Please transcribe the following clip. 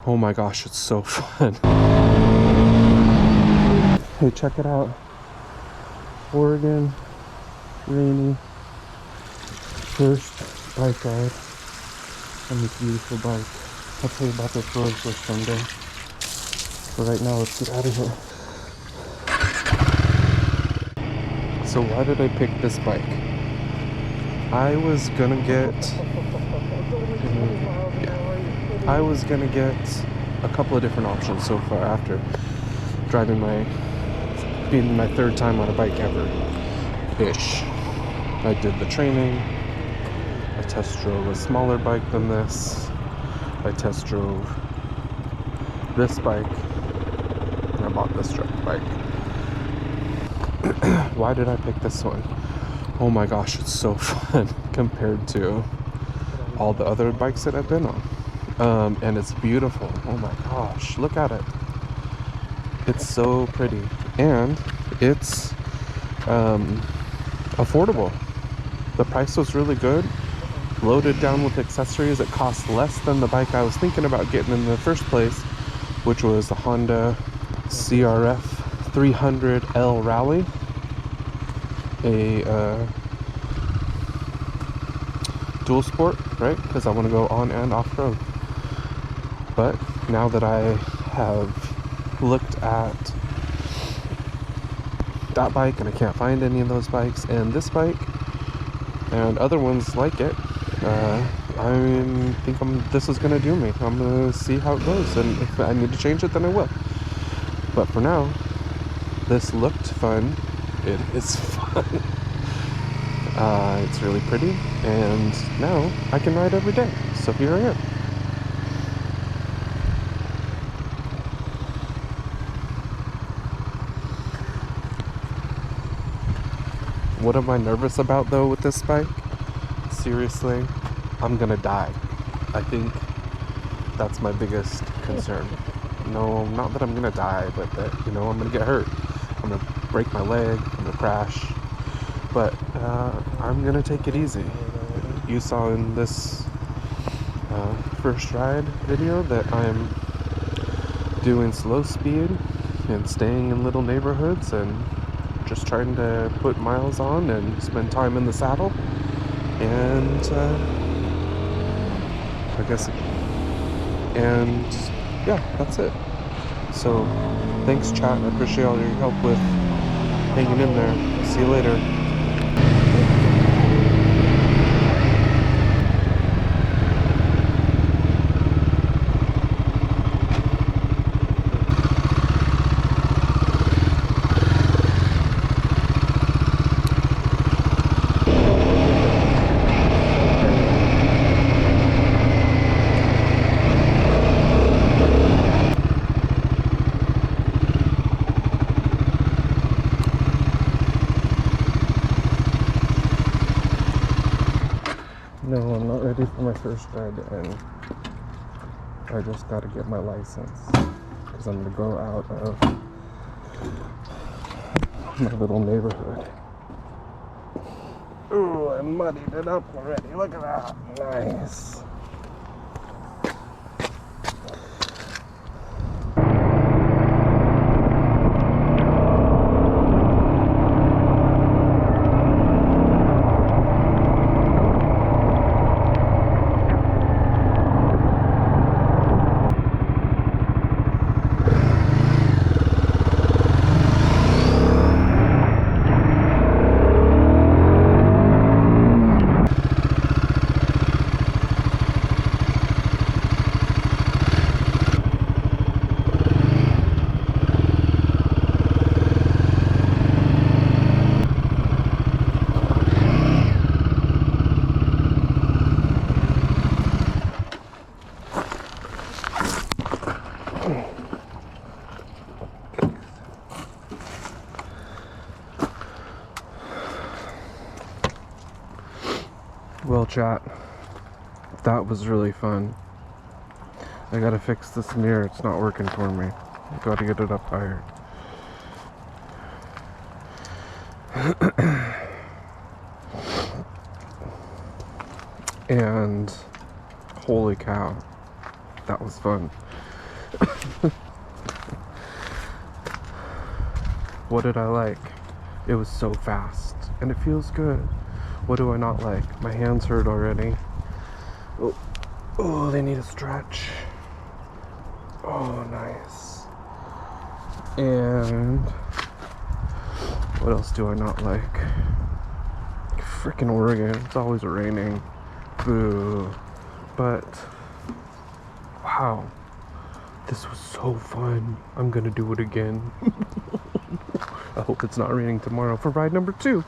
Oh my gosh, it's so fun. Hey, check it out. Oregon, rainy, first bike ride on this beautiful bike. I'll tell you about this road trip someday. So right now, let's get out of here. So why did I pick this bike? I was gonna get a couple of different options so far after being my third time on a bike ever ish. I did the training, I test drove a smaller bike than this, I test drove this bike, and I bought this bike. Why did I pick this one? Oh my gosh, it's so fun compared to all the other bikes that I've been on. And it's beautiful. Oh my gosh, look at it. It's so pretty. And it's affordable. The price was really good. Loaded down with accessories. It cost less than the bike I was thinking about getting in the first place, which was the Honda CRF 300L Rally. A dual sport, right? Because I want to go on and off road. But now that I have looked at that bike and I can't find any of those bikes, and this bike and other ones like it, this is gonna do me. I'm gonna see how it goes, and if I need to change it, then I will. But for now, this looked fun. It is fun. It's really pretty, and now I can ride every day. So here I am. What am I nervous about though with this bike? Seriously, I'm gonna die. I think that's my biggest concern. No, not that I'm gonna die, but that, I'm gonna get hurt. I'm gonna break my leg, I'm gonna crash. But I'm gonna take it easy. You saw in this first ride video that I'm doing slow speed and staying in little neighborhoods and just trying to put miles on and spend time in the saddle. And yeah, that's it. So thanks, chat. I appreciate all your help with hanging in there. See you later. No, I'm not ready for my first ride, and I just got to get my license because I'm going to go out of my little neighborhood. Ooh, I muddied it up already. Look at that. Nice. Well, chat, that was really fun. I gotta fix this mirror, it's not working for me. I gotta get it up higher. And holy cow, that was fun. What did I like? It was so fast and it feels good. What do I not like? My hands hurt already. Oh, they need a stretch. Oh, nice. And what else do I not like? Freaking Oregon, it's always raining. Boo. But wow, this was so fun. I'm gonna do it again. I hope it's not raining tomorrow for ride number 2.